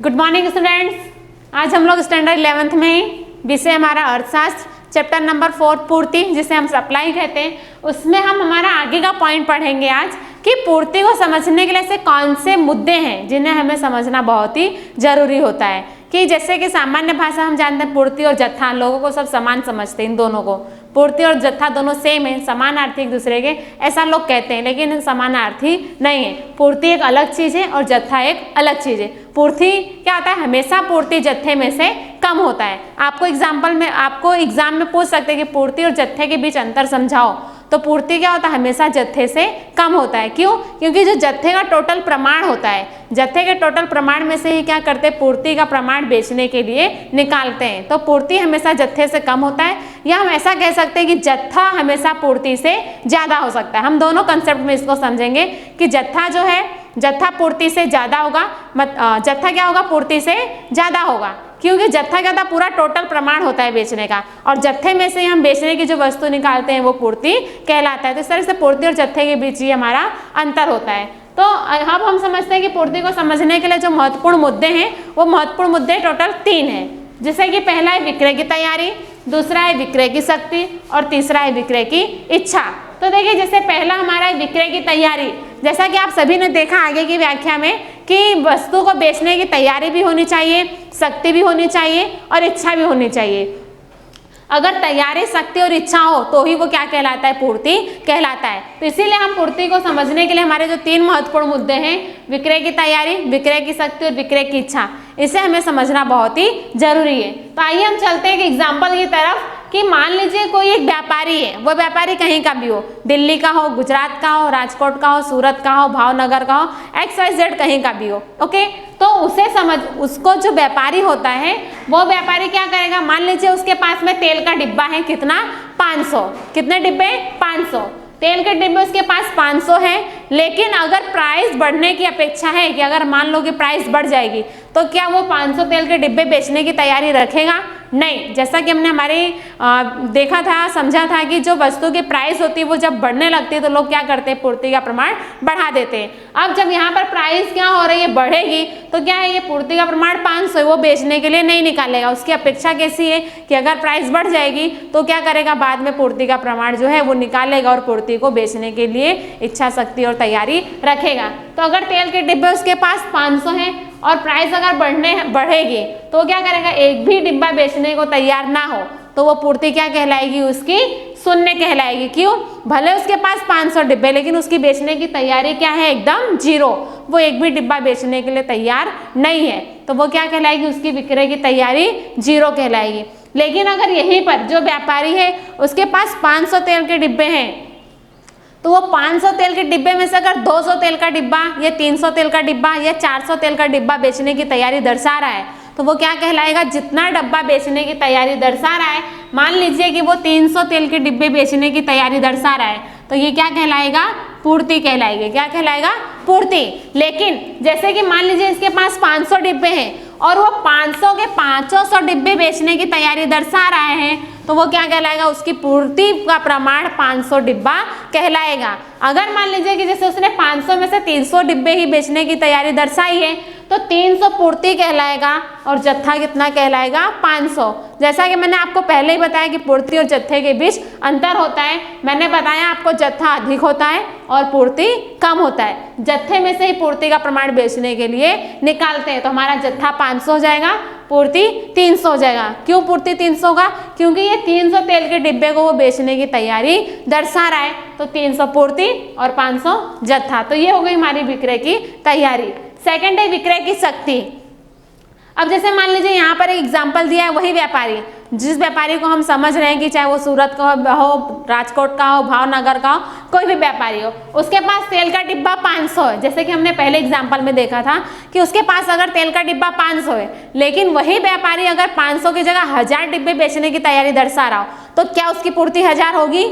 Good morning students. आज हम लोग स्टैंडर्ड 11th में विषय हमारा अर्थशास्त्र चैप्टर नंबर 4 पूर्ति, जिसे हम सप्लाई कहते हैं, उसमें हम हमारा आगे का पॉइंट पढ़ेंगे आज कि पूर्ति को समझने के लिए ऐसे कौन से मुद्दे हैं जिन्हें हमें समझना बहुत ही जरूरी होता है। कि जैसे कि सामान्य भाषा हम जानते हैं पूर्ति और जत्था, लोगों को सब समान समझते हैं, इन दोनों को पूर्ति और जत्था दोनों सेम है, समानार्थी एक दूसरे के, ऐसा लोग कहते हैं, लेकिन समानार्थी नहीं है। पूर्ति एक अलग चीज है और जत्था एक अलग चीज है। पूर्ति क्या होता है, हमेशा पूर्ति जत्थे में से कम होता है। आपको एग्जाम में पूछ सकते हैं कि पूर्ति और जत्थे के बीच अंतर समझाओ, तो पूर्ति क्या होता है, हमेशा जत्थे से कम होता है। क्यों? क्योंकि जो जत्थे का टोटल प्रमाण होता है, जत्थे के टोटल प्रमाण में से ही क्या करते हैं, पूर्ति का प्रमाण बेचने के लिए निकालते हैं। तो पूर्ति हमेशा जत्थे से कम होता है, या हम ऐसा कह सकते हैं कि जत्था हमेशा पूर्ति से ज्यादा हो सकता है। हम दोनों कंसेप्ट में इसको समझेंगे कि जत्था जो है, जत्था पूर्ति से ज्यादा होगा, जत्था क्या होगा, पूर्ति से ज्यादा होगा। क्योंकि जत्था क्या होता है, पूरा टोटल प्रमाण होता है बेचने का, और जत्थे में से हम बेचने की जो वस्तु निकालते हैं वो पूर्ति कहलाता है। तो इस तरह से पूर्ति और जत्थे के बीच ही हमारा अंतर होता है। तो अब हम समझते हैं कि पूर्ति को समझने के लिए जो महत्वपूर्ण मुद्दे हैं, वो महत्वपूर्ण मुद्दे टोटल 3 हैं। जैसे कि पहला है विक्रय की तैयारी, दूसरा है विक्रय की शक्ति, और तीसरा है विक्रय की इच्छा। तो देखिए, जैसे पहला हमारा है विक्रय की तैयारी। जैसा कि आप सभी ने देखा आगे की व्याख्या में कि वस्तु को बेचने की तैयारी भी होनी चाहिए, शक्ति भी होनी चाहिए और इच्छा भी होनी चाहिए। अगर तैयारी, शक्ति और इच्छा हो तो ही वो क्या कहलाता है, पूर्ति कहलाता है। तो इसीलिए हम पूर्ति को समझने के लिए हमारे जो 3 महत्वपूर्ण मुद्दे हैं, विक्रय की तैयारी, विक्रय की शक्ति और विक्रय की इच्छा, इसे हमें समझना बहुत ही जरूरी है। तो आइए हम चलते हैं एक एग्जाम्पल की तरफ कि मान लीजिए कोई एक व्यापारी है, वो व्यापारी कहीं का भी हो, दिल्ली का हो, गुजरात का हो, राजकोट का हो, सूरत का हो, भावनगर का हो, XYZ कहीं का भी हो। ओके, तो उसको जो व्यापारी होता है, वो व्यापारी क्या करेगा, मान लीजिए उसके पास में तेल का डिब्बा है, कितना, 500। कितने डिब्बे, 500 तेल के डिब्बे उसके पास 500 है। लेकिन अगर प्राइस बढ़ने की अपेक्षा है कि अगर मान लो कि प्राइस बढ़ जाएगी, तो क्या वो 500 तेल के डिब्बे बेचने की तैयारी रखेगा? नहीं। जैसा कि हमने देखा था, समझा था कि जो वस्तु की प्राइस होती है वो जब बढ़ने लगती है तो लोग क्या करते हैं, पूर्ति का प्रमाण बढ़ा देते हैं। अब जब यहाँ पर प्राइस क्या हो रही है, बढ़ेगी, तो क्या है, ये पूर्ति का प्रमाण 500 है, वो बेचने के लिए नहीं निकालेगा। उसकी अपेक्षा कैसी है कि अगर प्राइस बढ़ जाएगी तो क्या करेगा, बाद में पूर्ति का प्रमाण जो है वो निकालेगा और पूर्ति को बेचने के लिए इच्छा, शक्ति और तैयारी रखेगा। तो अगर तेल के डिब्बे उसके पास 500 है और प्राइस अगर बढ़ेगी, तो क्या करेगा, एक भी डिब्बा बेचने को तैयार ना हो तो वो पूर्ति क्या कहलाएगी, उसकी शून्य कहलाएगी। क्यों? भले उसके पास 500 डिब्बे, लेकिन उसकी बेचने की तैयारी क्या है, एकदम 0। वो एक भी डिब्बा बेचने के लिए तैयार नहीं है, तो वो क्या कहलाएगी, उसकी विक्रय की तैयारी 0 कहलाएगी। लेकिन अगर यहीं पर जो व्यापारी है उसके पास 500 तेल के डिब्बे हैं, तो वो 500 तेल के डिब्बे में से अगर 200 तेल का डिब्बा या 300 तेल का डिब्बा या 400 तेल का डिब्बा बेचने की तैयारी दर्शा रहा है, तो वो क्या कहलाएगा, जितना डब्बा बेचने की तैयारी दर्शा रहा है, मान लीजिए कि वो 300 तेल के डिब्बे बेचने की तैयारी दर्शा रहा है, तो ये क्या कहलाएगा, पूर्ति कहलाएगी। क्या कहलाएगा, पूर्ति। लेकिन जैसे कि मान लीजिए इसके पास 500 डिब्बे हैं और वो 500 के 500 डिब्बे बेचने की तैयारी दर्शा रहा है, तो वो क्या कहलाएगा, उसकी पूर्ति का प्रमाण 500 डिब्बा कहलाएगा। अगर मान लीजिए कि जैसे उसने 500 में से 300 डिब्बे ही बेचने की तैयारी दर्शाई है, तो 300 पूर्ति कहलाएगा और जत्था कितना कहलाएगा, 500। जैसा कि मैंने आपको पहले ही बताया कि पूर्ति और जत्थे के बीच अंतर होता है। मैंने बताया आपको जत्था अधिक होता है और पूर्ति कम होता है। जत्थे में से ही पूर्ति का प्रमाण बेचने के लिए निकालते हैं, तो हमारा जत्था 500 हो जाएगा, पूर्ति 300 हो जाएगा। क्यों पूर्ति 300 होगा? क्योंकि ये 300 तेल के डिब्बे को वो बेचने की तैयारी दर्शा रहा है, तो 300 पूर्ति और 500 जत्था। तो ये हो गई हमारी विक्रय की तैयारी। सेकंड है विक्रय की शक्ति। अब जैसे मान लीजिए यहाँ पर एक एग्जाम्पल दिया है, वही व्यापारी, जिस व्यापारी को हम समझ रहे हैं कि चाहे वो सूरत का हो, राजकोट का हो, भावनगर का हो, कोई भी व्यापारी हो, उसके पास तेल का डिब्बा 500 है। जैसे कि हमने पहले एग्जाम्पल में देखा था कि उसके पास अगर तेल का डिब्बा 500 है, लेकिन वही व्यापारी अगर 500 की जगह 1000 डिब्बे बेचने की तैयारी दर्शा रहा हो, तो क्या उसकी पूर्ति 1000 होगी?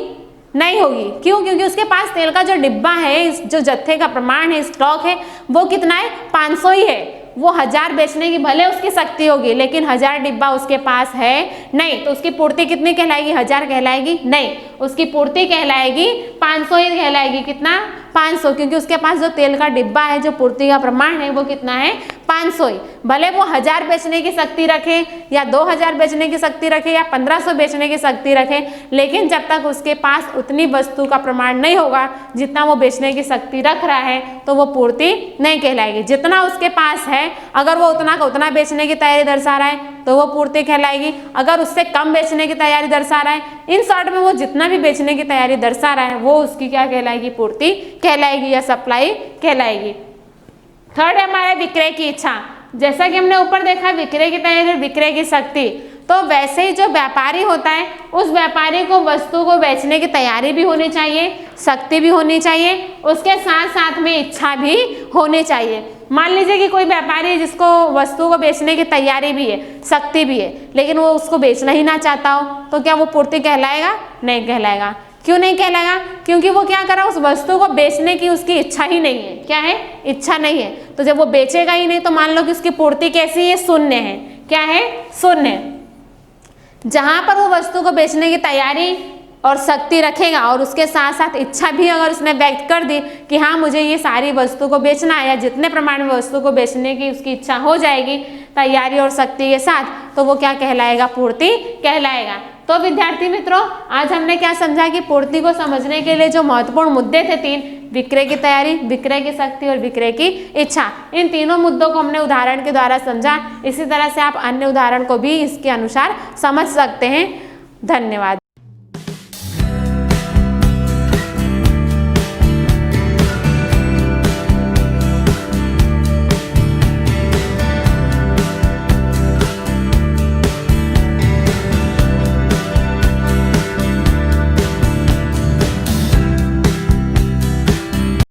नहीं होगी। क्यों? क्योंकि उसके पास तेल का जो डिब्बा है, जो जत्थे का प्रमाण है, स्टॉक है, वो कितना है, 500 ही है। वो 1000 बेचने की भले उसकी शक्ति होगी, लेकिन 1000 डिब्बा उसके पास है नहीं, तो उसकी पूर्ति कितनी कहलाएगी, 1000 कहलाएगी नहीं, उसकी पूर्ति कहलाएगी 500 ही कहलाएगी। कितना, 500, क्योंकि उसके पास जो तेल का डिब्बा है, जो पूर्ति का प्रमाण है, वो कितना है, 500 ही, भले वो 1000 बेचने की शक्ति रखे या 2000 बेचने की शक्ति रखे या 1500 बेचने की शक्ति रखे, लेकिन जब तक उसके पास उतनी वस्तु का प्रमाण नहीं होगा जितना वो बेचने की शक्ति रख रहा है तो वो पूर्ति नहीं कहलाएगी। जितना उसके पास है अगर वो उतना का उतना बेचने की तैयारी दर्शा रहा है तो वो पूर्ति कहलाएगी। अगर उससे कम बेचने की तैयारी दर्शा रहा है, इन शॉर्ट में वो जितना भी बेचने की तैयारी दर्शा रहा है वो उसकी क्या कहलाएगी, पूर्ति कहलाएगी या सप्लाई कहलाएगी। थर्ड है हमारा विक्रय की इच्छा। जैसा कि हमने ऊपर देखा विक्रय की तैयारी और विक्रय की शक्ति, तो वैसे ही जो व्यापारी होता है उस व्यापारी को वस्तु को बेचने की तैयारी भी होनी चाहिए, शक्ति भी होनी चाहिए, उसके साथ साथ में इच्छा भी होनी चाहिए। मान लीजिए कि कोई व्यापारी है जिसको वस्तु को बेचने की तैयारी भी है, शक्ति भी है, लेकिन वो उसको बेचना ही ना चाहता हो, तो क्या वो पूर्ति कहलाएगा? नहीं कहलाएगा। क्यों नहीं कहलाएगा? क्योंकि वो क्या कर रहा है, उस वस्तु को बेचने की उसकी इच्छा ही नहीं है। क्या है? इच्छा नहीं है। तो जब वो बेचेगा ही नहीं तो मान लो कि उसकी पूर्ति कैसी है? शून्य है। क्या है? शून्य। जहां पर वो वस्तु को बेचने की तैयारी और शक्ति रखेगा और उसके साथ साथ इच्छा भी अगर उसने व्यक्त कर दी कि हाँ मुझे ये सारी वस्तु को बेचना है, या जितने प्रमाण में वस्तु को बेचने की उसकी इच्छा हो जाएगी तैयारी और शक्ति के साथ, तो वो क्या कहलाएगा? पूर्ति कहलाएगा। तो विद्यार्थी मित्रों, आज हमने क्या समझा कि पूर्ति को समझने के लिए जो महत्वपूर्ण मुद्दे थे 3, विक्रय की तैयारी, विक्रय की शक्ति और विक्रय की इच्छा, इन तीनों मुद्दों को हमने उदाहरण के द्वारा समझा। इसी तरह से आप अन्य उदाहरण को भी इसके अनुसार समझ सकते हैं। धन्यवाद।